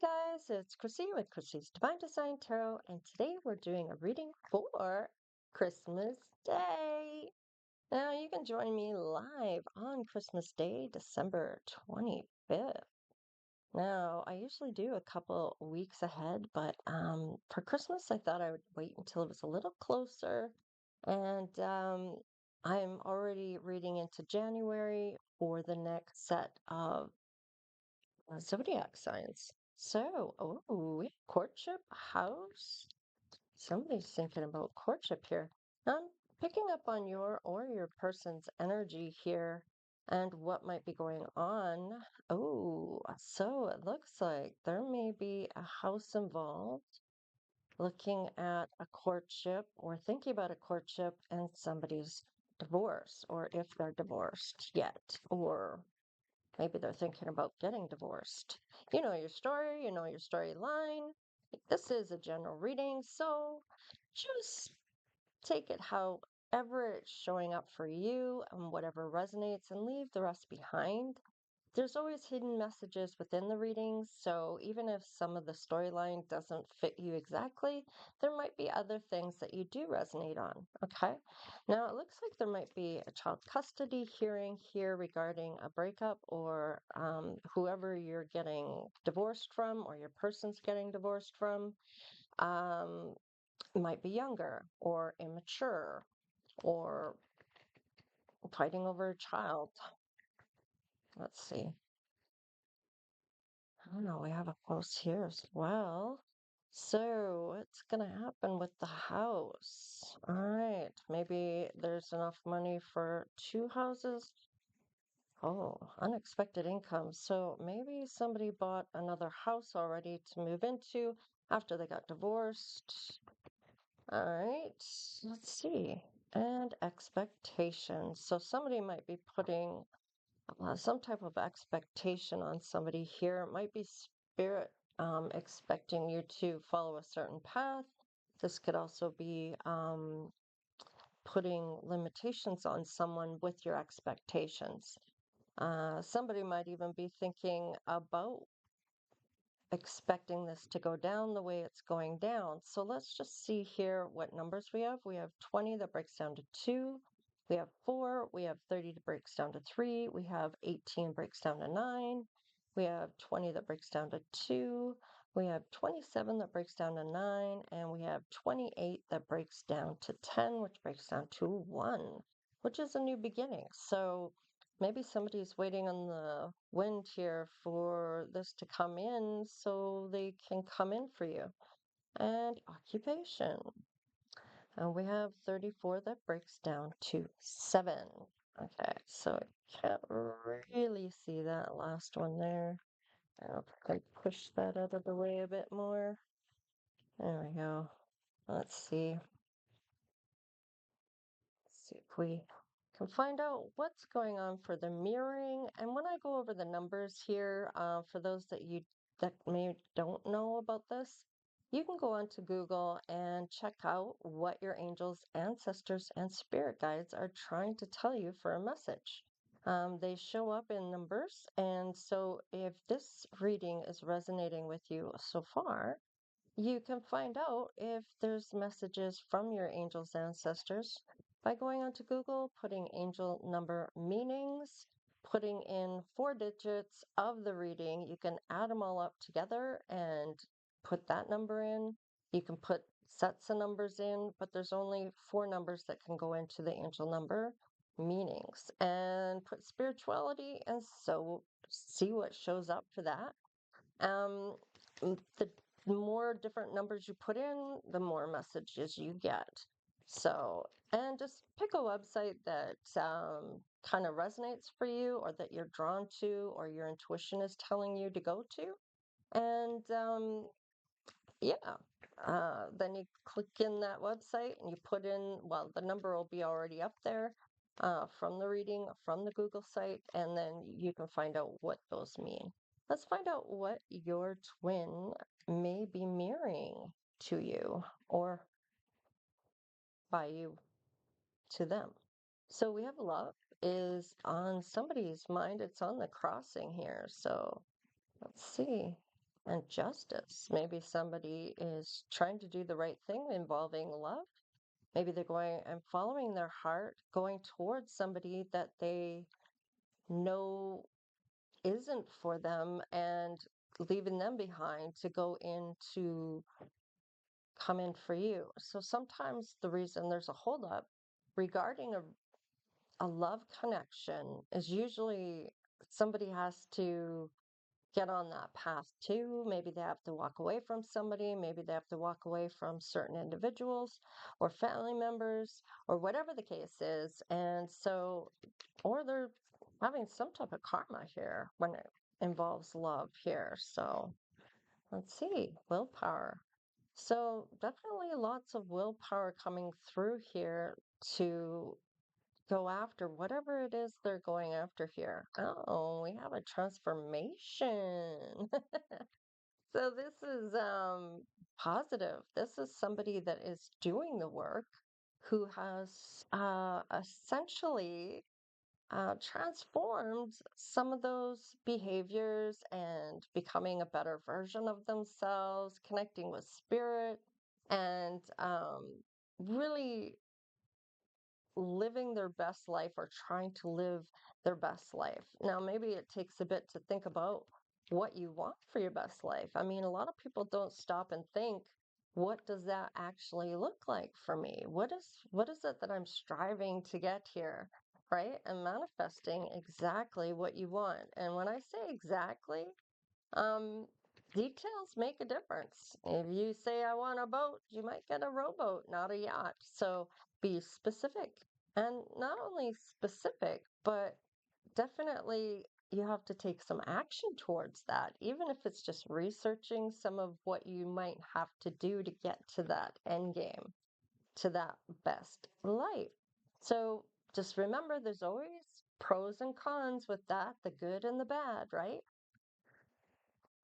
guys, it's Chrissie with Christie's Divine Design Tarot, and today we're doing a reading for Christmas Day. Now, you can join me live on Christmas Day, December 25th. Now, I usually do a couple weeks ahead, but for Christmas, I thought I would wait until it was a little closer. And I'm already reading into January for the next set of zodiac signs. So, we have courtship house. Somebody's thinking about courtship here. I'm picking up on your or your person's energy here and what might be going on. Oh, so it looks like there may be a house involved, looking at a courtship or thinking about a courtship and somebody's divorce, or if they're divorced yet, or maybe they're thinking about getting divorced. You know your story, you know your storyline. This is a general reading, so just take it however it's showing up for you and whatever resonates, and leave the rest behind. There's always hidden messages within the readings, so even if some of the storyline doesn't fit you exactly, there might be other things that you do resonate on, okay? Now, it looks like there might be a child custody hearing here regarding a breakup, or whoever you're getting divorced from or your person's getting divorced from um, might be younger or immature or fighting over a child. Let's see. I don't know, we have a post here as well. So, what's going to happen with the house? All right, maybe there's enough money for two houses. Oh, unexpected income. So, maybe somebody bought another house already to move into after they got divorced. All right, let's see. And expectations. So, somebody might be putting some type of expectation on somebody here. It might be spirit expecting you to follow a certain path. This could also be putting limitations on someone with your expectations. Somebody might even be thinking about expecting this to go down the way it's going down. So let's just see here what numbers we have. We have 20 that breaks down to 2. We have 4. We have 30 that breaks down to 3. We have 18 breaks down to 9. We have 20 that breaks down to 2. We have 27 that breaks down to 9. And we have 28 that breaks down to 10, which breaks down to 1, which is a new beginning. So maybe somebody's waiting on the wind here for this to come in so they can come in for you. And occupation. And we have 34 that breaks down to 7. Okay, so I can't really see that last one there. I don't know if I can push that out of the way a bit more. There we go. Let's see. See if we can find out what's going on for the mirroring. And when I go over the numbers here, for those that may don't know about this, you can go onto Google and check out what your angels, ancestors, and spirit guides are trying to tell you for a message. They show up in numbers, and so if this reading is resonating with you so far, you can find out if there's messages from your angels' ancestors by going onto Google, putting angel number meanings, putting in 4 digits of the reading. You can add them all up together and put that number in. You can put sets of numbers in, but there's only 4 numbers that can go into the angel number meanings, and put spirituality, and so see what shows up for that. Um, the more different numbers you put in, the more messages you get. So, and just pick a website that kind of resonates for you, or that you're drawn to, or your intuition is telling you to go to. And yeah, then you click in that website and you put in, well, the number will be already up there from the reading, from the Google site, and then you can find out what those mean. Let's find out what your twin may be mirroring to you, or by you to them. So we have love is on somebody's mind. It's on the crossing here. So let's see. and justice. Maybe somebody is trying to do the right thing involving love. Maybe they're going and following their heart, going towards somebody that they know isn't for them and leaving them behind to go into come in for you. So sometimes the reason there's a holdup regarding a love connection is usually somebody has to get on that path too. Maybe they have to walk away from somebody, maybe they have to walk away from certain individuals or family members or whatever the case is. And so, or they're having some type of karma here when it involves love here. So let's see, willpower. So definitely lots of willpower coming through here to go after whatever it is they're going after here. Oh, we have a transformation. So this is positive. This is somebody that is doing the work who has essentially transformed some of those behaviors and becoming a better version of themselves, connecting with spirit, and really living their best life or trying to live their best life. Now, maybe it takes a bit to think about what you want for your best life. I mean, a lot of people don't stop and think, what does that actually look like for me? What is it that I'm striving to get here? Right? And manifesting exactly what you want. And when I say exactly, um, details make a difference. If you say, I want a boat, you might get a rowboat, not a yacht. So be specific. And not only specific, but definitely you have to take some action towards that, even if it's just researching some of what you might have to do to get to that end game, to that best life. So just remember there's always pros and cons with that, the good and the bad, right?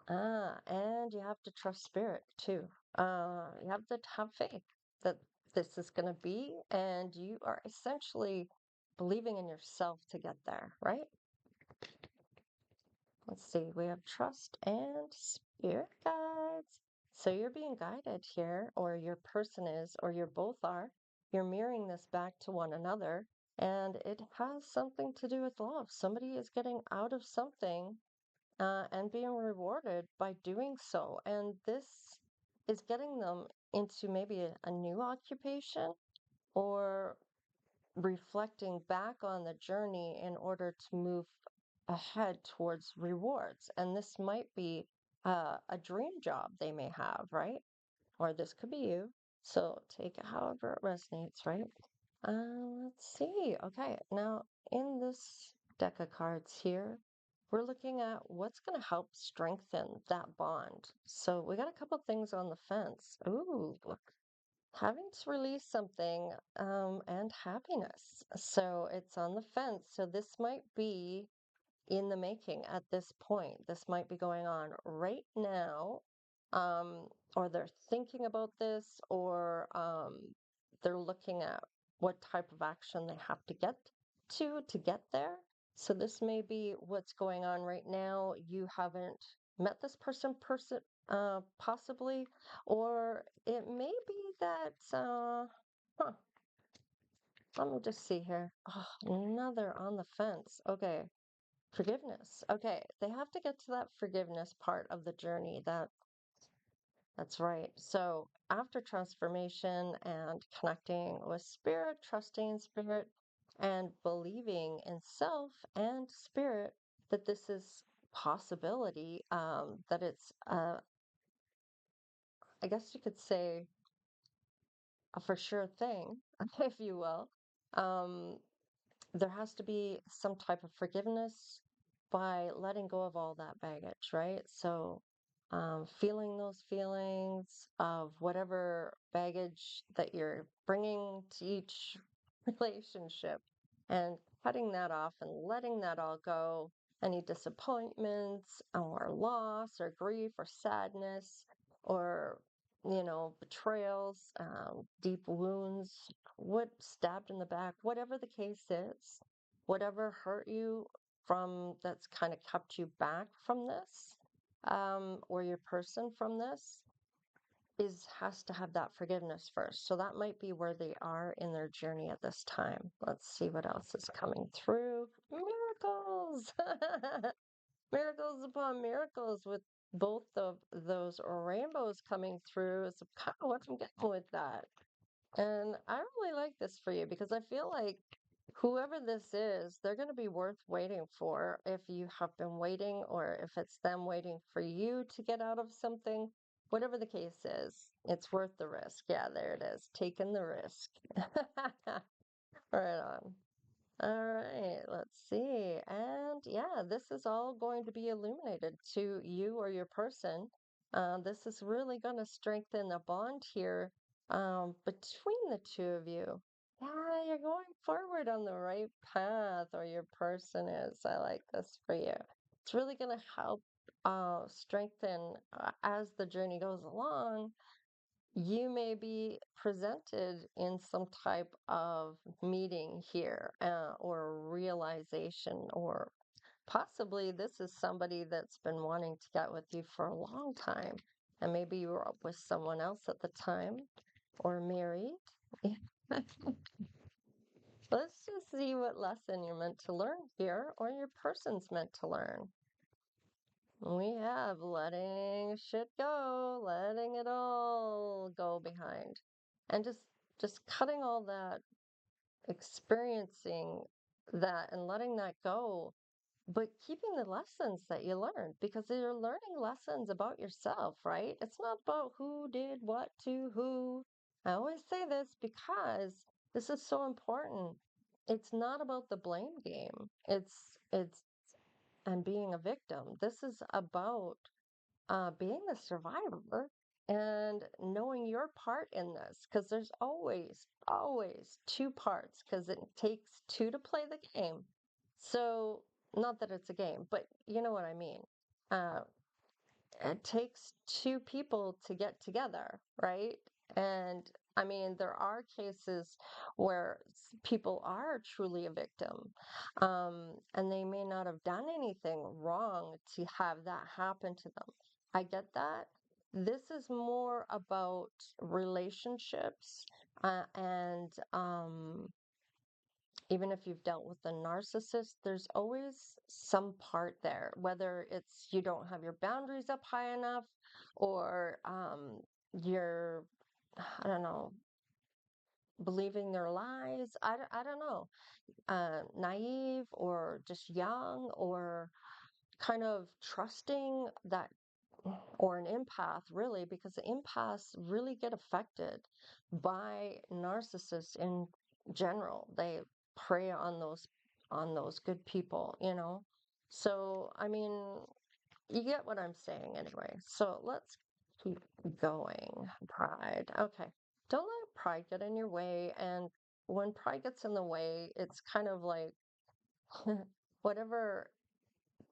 And you have to trust spirit too. You have to have faith that this is going to be, and you are essentially believing in yourself to get there, right? Let's see, we have trust and spirit guides. So you're being guided here, or your person is, or you both are. You're mirroring this back to one another, and it has something to do with love. Somebody is getting out of something and being rewarded by doing so. And this is getting them into maybe a new occupation or reflecting back on the journey in order to move ahead towards rewards. And this might be a dream job they may have, right? Or this could be you. So take it however it resonates, right? Let's see. Okay, now in this deck of cards here, we're looking at what's going to help strengthen that bond. So we got a couple things on the fence. Ooh, having to release something and happiness. So it's on the fence. So this might be in the making at this point. This might be going on right now, um, or they're thinking about this, or they're looking at what type of action they have to get to get there. So this may be what's going on right now. You haven't met this person possibly, or it may be that let me just see here. Oh, another on the fence. Okay. Forgiveness. Okay, they have to get to that forgiveness part of the journey. That's right. So after transformation and connecting with spirit, trusting in spirit, and believing in self and spirit that this is possibility, that it's I guess you could say a for sure thing, if you will. Um, there has to be some type of forgiveness by letting go of all that baggage, right? So, feeling those feelings of whatever baggage that you're bringing to each relationship and cutting that off and letting that all go. Any disappointments or loss or grief or sadness or betrayals, deep wounds, what stabbed in the back, whatever the case is, whatever hurt you from that's kind of kept you back from this, or your person from this is has to have that forgiveness first. So that might be where they are in their journey at this time. Let's see what else is coming through. Miracles! Miracles upon miracles with both of those rainbows coming through is kind of what I'm getting with that. And I really like this for you because I feel like whoever this is, they're going to be worth waiting for if you have been waiting or if it's them waiting for you to get out of something. Whatever the case is, it's worth the risk. Yeah, there it is. Taking the risk. Right on. All right, let's see. And yeah, this is all going to be illuminated to you or your person. This is really going to strengthen a bond here between the two of you. Yeah, you're going forward on the right path, or your person is. I like this for you. It's really going to help strengthen as the journey goes along. You may be presented in some type of meeting here or realization, or possibly this is somebody that's been wanting to get with you for a long time. And maybe you were up with someone else at the time or married. Let's just see what lesson you're meant to learn here or your person's meant to learn. We have letting shit go, letting it all go behind. And just cutting all that, experiencing that and letting that go, but keeping the lessons that you learned because you're learning lessons about yourself, right? It's not about who did what to who. I always say this because this is so important. It's not about the blame game. It's and being a victim. This is about being the survivor and knowing your part in this because there's always two parts because it takes two to play the game. So, not that it's a game, but you know what I mean. Uh, it takes two people to get together, right? And I mean, there are cases where people are truly a victim, and they may not have done anything wrong to have that happen to them. I get that. This is more about relationships, and even if you've dealt with a narcissist, there's always some part there, whether it's you don't have your boundaries up high enough or you're, I don't know, believing their lies. I don't know, naive or just young or kind of trusting that or an empath really because the empaths really get affected by narcissists in general. They prey on those good people, you know. So I mean, you get what I'm saying anyway. So let's keep going. Pride. Okay. Don't let pride get in your way. And when pride gets in the way, it's kind of like whatever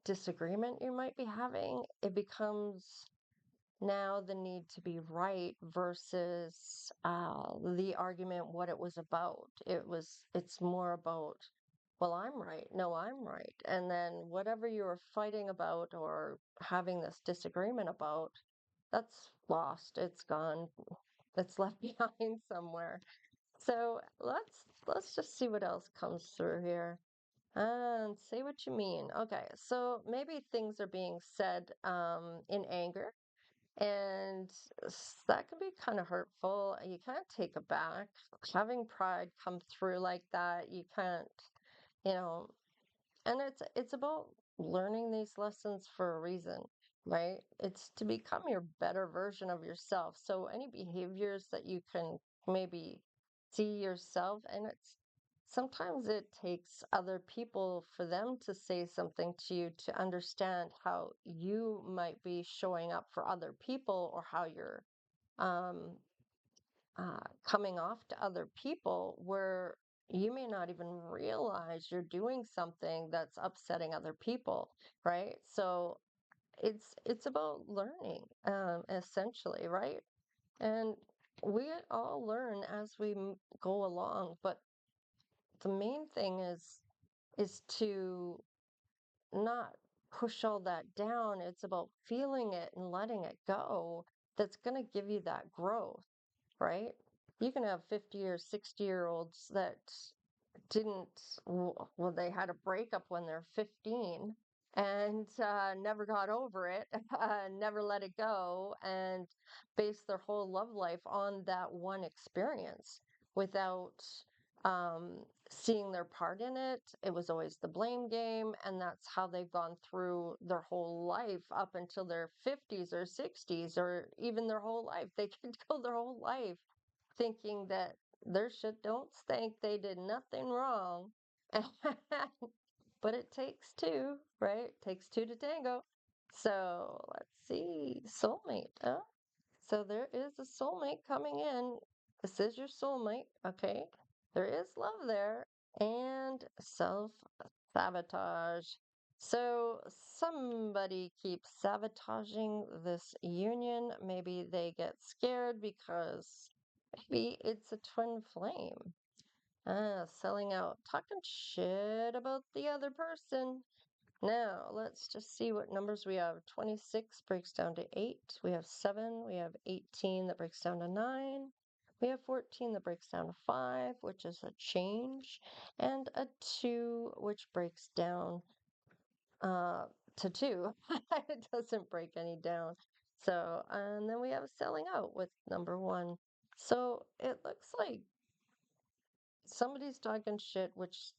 disagreement you might be having, it becomes now the need to be right versus the argument what it was about. It's more about, well, I'm right, no, I'm right, and then whatever you were fighting about or having this disagreement about, that's lost, it's gone, it's left behind somewhere. So let's just see what else comes through here and say what you mean. Okay, so maybe things are being said in anger, and that can be kind of hurtful. You can't take it back. Having pride come through like that, you can't, you know, and it's about learning these lessons for a reason, right? It's to become your better version of yourself. So any behaviors that you can maybe see yourself, and it's sometimes it takes other people for them to say something to you to understand how you might be showing up for other people or how you're um, coming off to other people where you may not even realize you're doing something that's upsetting other people, right? So it's about learning, essentially, right? And we all learn as we go along, but the main thing is to not push all that down. It's about feeling it and letting it go that's going to give you that growth, right? You can have 50 or 60-year-olds that didn't, well, they had a breakup when they're 15 and never got over it, never let it go, and based their whole love life on that one experience without um, seeing their part in it. It was always the blame game, and that's how they've gone through their whole life up until their 50s or 60s, or even their whole life. They could go their whole life thinking that their shit don't stink, they did nothing wrong. But it takes two, right? It takes two to tango. So let's see, soulmate. So there is a soulmate coming in. This is your soulmate, okay? There is love there and self sabotage. So somebody keeps sabotaging this union. Maybe they get scared because maybe it's a twin flame. Selling out, talking shit about the other person. Now, let's just see what numbers we have. 26 breaks down to 8. We have 7. We have 18 that breaks down to 9. We have 14 that breaks down to 5, which is a change, and a 2, which breaks down uh, to 2. It doesn't break any down. So, and then we have selling out with number 1. So it looks like somebody's talking shit, which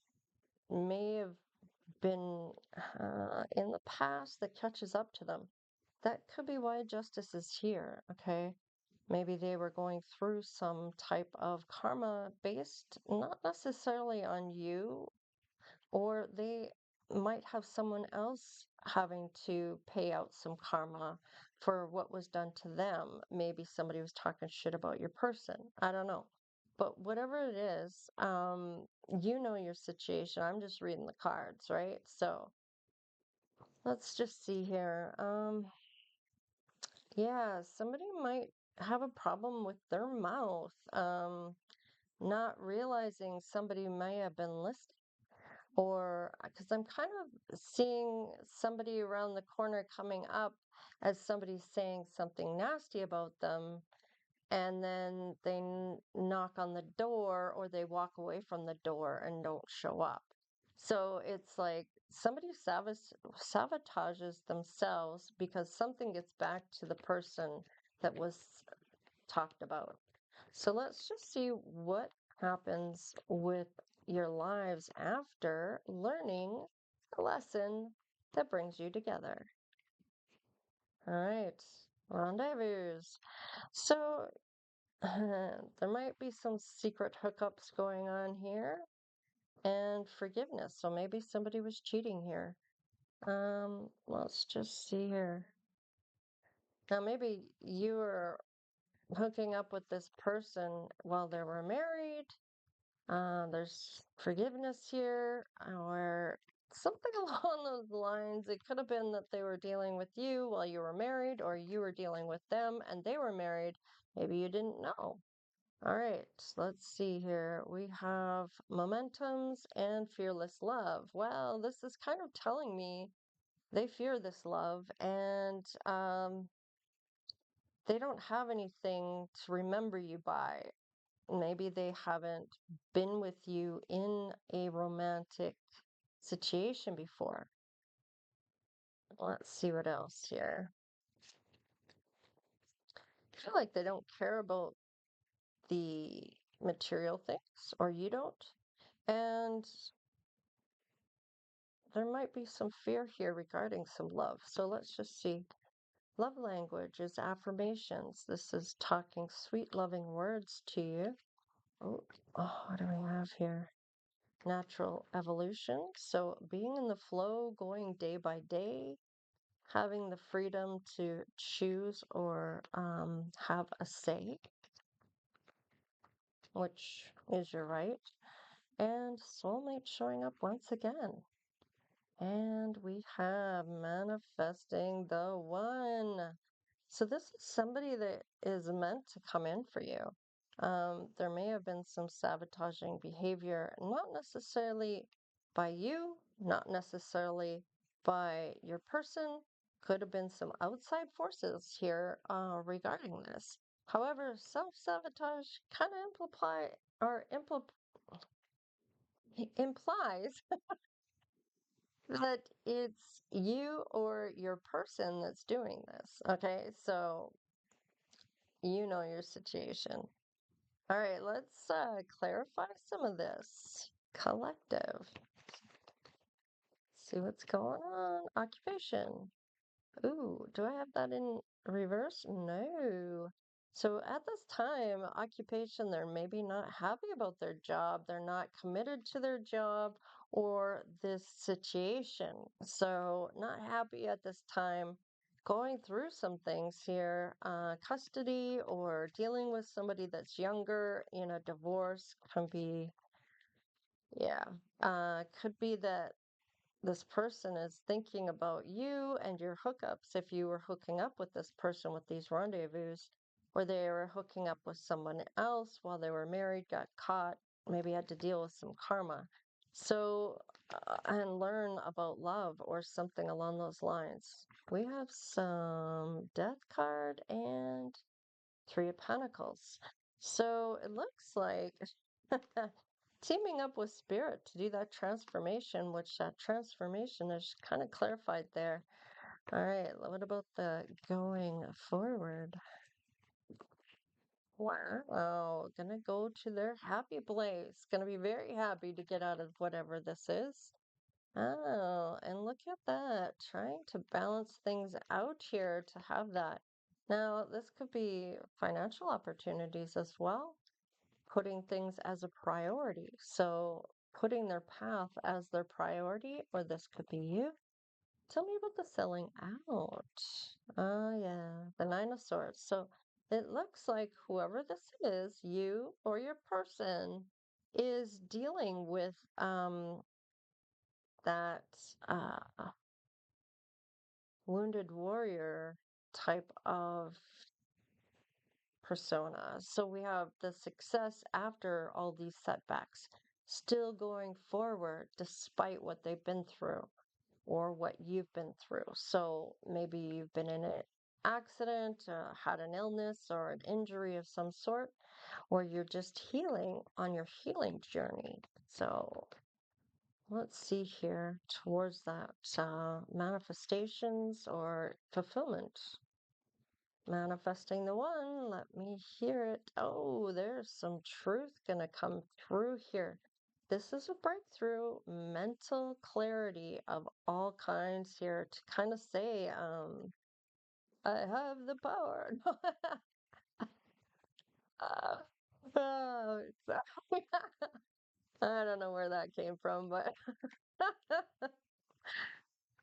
may have been in the past that catches up to them. That could be why justice is here, okay? Maybe they were going through some type of karma based not necessarily on you, or they might have someone else having to pay out some karma for what was done to them. Maybe somebody was talking shit about your person. I don't know. But whatever it is, you know your situation. I'm just reading the cards, right? So let's just see here. Yeah, somebody might have a problem with their mouth. Not realizing somebody may have been listening, or because I'm kind of seeing somebody around the corner coming up as somebody saying something nasty about them, and then they knock on the door or they walk away from the door and don't show up. So it's like somebody sabotages themselves because something gets back to the person that was talked about. So let's just see what happens with your lives after learning a lesson that brings you together. All right, rendezvous. So there might be some secret hookups going on here and forgiveness. So maybe somebody was cheating here. Let's just see here. Now, maybe you were hooking up with this person while they were married. There's forgiveness here, or something along those lines. It could have been that they were dealing with you while you were married, or you were dealing with them and they were married. Maybe you didn't know. All right, let's see here. We have momentums and fearless love. Well, this is kind of telling me they fear this love, and they don't have anything to remember you by. Maybe they haven't been with you in a romantic situation before. Let's see what else here. I feel like they don't care about the material things, or you don't. And there might be some fear here regarding some love. So let's just see. Love language is affirmations. This is talking sweet, loving words to you. Oh, what do we have here? Natural evolution. So being in the flow, going day by day, having the freedom to choose or have a say, which is your right. And soulmate showing up once again. And we have manifesting the one. So this is somebody that is meant to come in for you. There may have been some sabotaging behavior, not necessarily by you, not necessarily by your person. Could have been some outside forces here regarding this. However, self-sabotage kind of implies that it's you or your person that's doing this. Okay, so you know your situation. All right, let's clarify some of this. Collective. See what's going on. Occupation. Ooh, do I have that in reverse? No. So at this time, occupation, they're maybe not happy about their job. They're not committed to their job or this situation. So not happy at this time. Going through some things here, custody or dealing with somebody that's younger in a divorce can be, yeah, could be that this person is thinking about you and your hookups. If you were hooking up with this person with these rendezvous, or they were hooking up with someone else while they were married, got caught, maybe had to deal with some karma. So, and learn about love or something along those lines. We have some death card and Three of Pentacles. So it looks like teaming up with spirit to do that transformation, which that transformation is kind of clarified there. All right, what about the going forward? Wow, gonna go to their happy place. Gonna be very happy to get out of whatever this is. Oh, and look at that, trying to balance things out here to have that. Now, this could be financial opportunities as well, putting things as a priority. So, putting their path as their priority, or this could be you. Tell me about the selling out. Oh, yeah, the Nine of Swords. So, it looks like whoever this is, you or your person, is dealing with that uh, wounded warrior type of persona. So we have the success after all these setbacks, still going forward despite what they've been through or what you've been through. So maybe you've been in an accident, had an illness or an injury of some sort, or you're just healing on your healing journey. So let's see here towards that manifestations or fulfillment. Manifesting the one, let me hear it. Oh, there's some truth gonna come through here. This is a breakthrough, mental clarity of all kinds here to kind of say, I have the power. uh, oh, I don't know where that came from, but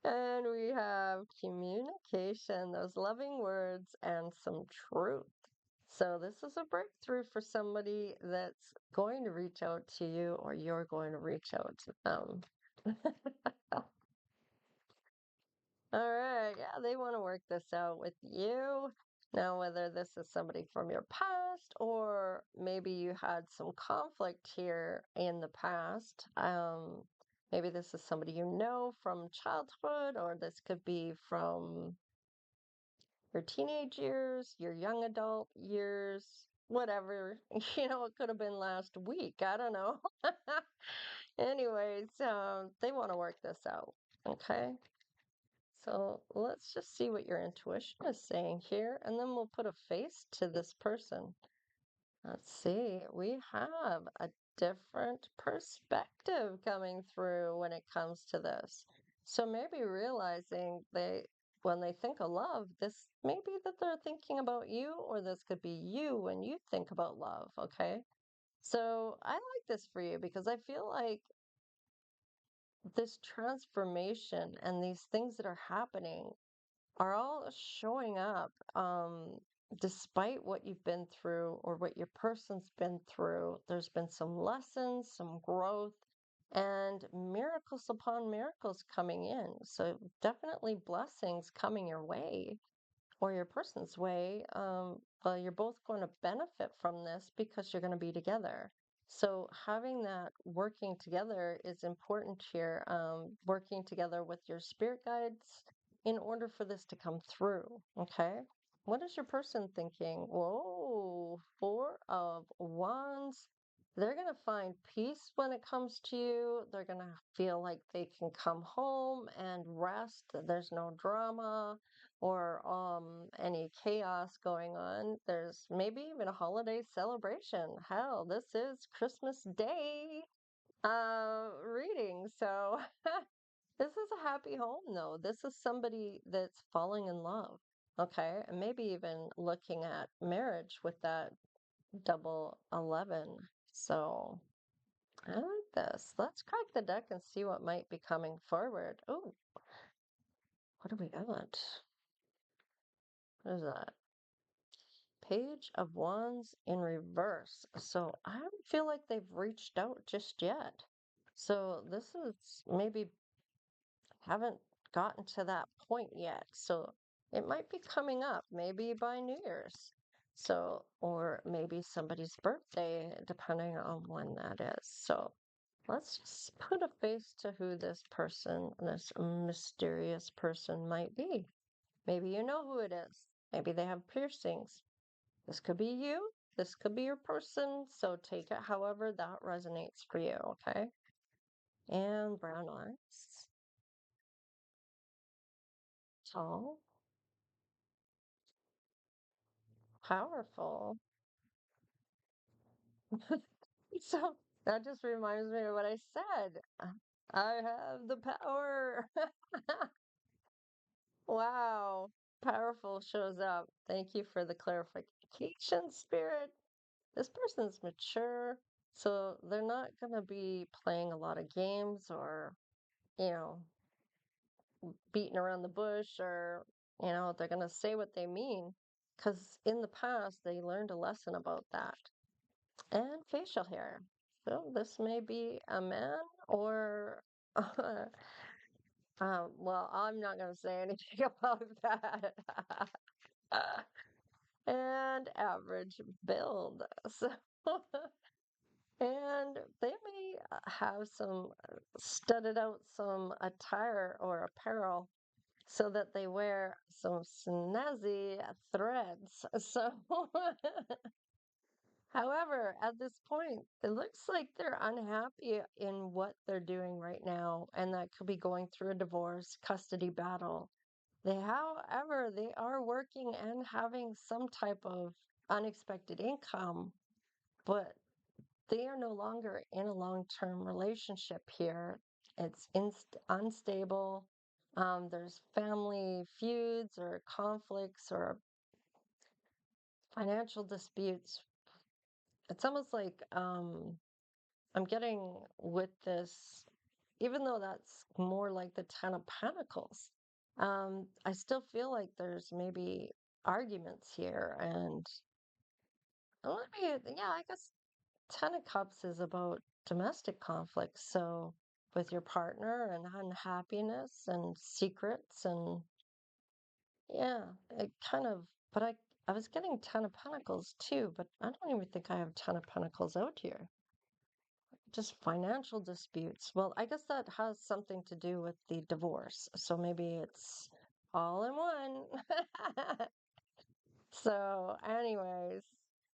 and we have communication, those loving words, and some truth. So, this is a breakthrough for somebody that's going to reach out to you, or you're going to reach out to them. All right. Yeah, they want to work this out with you. Now, whether this is somebody from your past or maybe you had some conflict here in the past, maybe this is somebody you know from childhood, or this could be from your teenage years, your young adult years, whatever. It could have been last week. I don't know. Anyways, they want to work this out. Okay. So let's just see what your intuition is saying here, and then we'll put a face to this person. Let's see. We have a different perspective coming through when it comes to this. So maybe realizing when they think of love, this may be that they're thinking about you, or this could be you when you think about love. Okay. So I like this for you because I feel like this transformation and these things that are happening are all showing up despite what you've been through or what your person's been through. There's been some lessons, some growth, and miracles upon miracles coming in. So, definitely blessings coming your way or your person's way. Well, you're both going to benefit from this because you're going to be together. So having that working together is important here, working together with your spirit guides in order for this to come through. Okay. What is your person thinking? Whoa, Four of Wands. They're going to find peace when it comes to you. They're going to feel like they can come home and rest. There's no drama or any chaos going on. There's maybe even a holiday celebration. Hell, this is Christmas Day reading. So this is a happy home though. This is somebody that's falling in love. Okay, and maybe even looking at marriage with that double 11. So I like this. Let's crack the deck and see what might be coming forward. Oh, what do we got? What is that? Page of Wands in reverse. So I don't feel like they've reached out just yet. So this is maybe haven't gotten to that point yet. So it might be coming up, maybe by New Year's. So, or maybe somebody's birthday, depending on when that is. So let's just put a face to who this person, this mysterious person might be. Maybe you know who it is. Maybe they have piercings. This could be you. This could be your person. So take it however that resonates for you, okay? And brown eyes, tall, powerful. So that just reminds me of what I said. I have the power. Wow. Powerful shows up. Thank you for the clarification, Spirit. This person's mature, so they're not going to be playing a lot of games or, you know, beating around the bush or, they're going to say what they mean because in the past they learned a lesson about that. And facial hair. So this may be a man or, well, I'm not going to say anything about that. And average build. So, and they may have some studded out some attire or apparel so that they wear some snazzy threads. So, however, at this point, it looks like they're unhappy in what they're doing right now, and that could be going through a divorce, custody battle. However, they are working and having some type of unexpected income, but they are no longer in a long-term relationship here. It's unstable. There's family feuds or conflicts or financial disputes. It's almost like I'm getting with this, even though that's more like the Ten of Pentacles, I still feel like there's maybe arguments here. And yeah, I guess Ten of Cups is about domestic conflicts. So with your partner and unhappiness and secrets and yeah, it kind of, but I was getting Ten of Pentacles too, but I don't even think I have Ten of Pentacles out here. Just financial disputes. Well, I guess that has something to do with the divorce. So maybe it's all in one. So, anyways,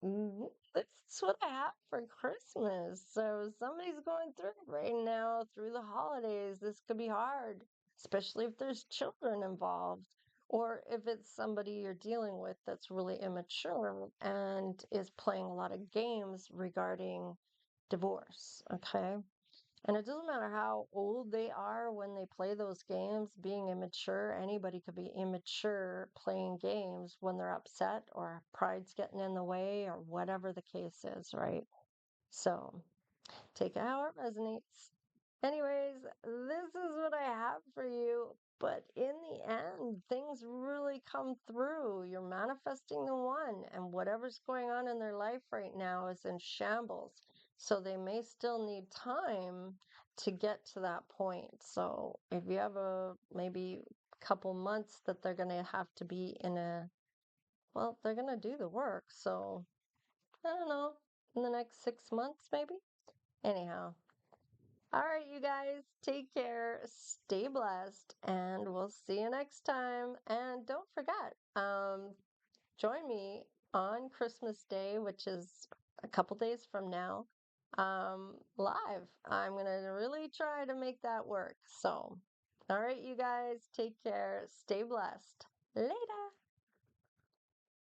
this is what I have for Christmas. So, somebody's going through it right now through the holidays. This could be hard, especially if there's children involved, or if it's somebody you're dealing with that's really immature and is playing a lot of games regarding divorce. Okay. And it doesn't matter how old they are when they play those games, being immature, anybody could be immature playing games when they're upset or pride's getting in the way or whatever the case is, right? So take it how it resonates. Anyways, this is what I have for you. But in the end, things really come through. You're manifesting the one, and whatever's going on in their life right now is in shambles. So they may still need time to get to that point. So if you have maybe couple months that they're going to have to be in well, they're going to do the work. So I don't know. in the next 6 months, maybe. Anyhow, all right, you guys, take care, stay blessed, and we'll see you next time. And don't forget, join me on Christmas Day, which is a couple days from now, live. I'm going to really try to make that work. So, all right, you guys, take care, stay blessed. Later.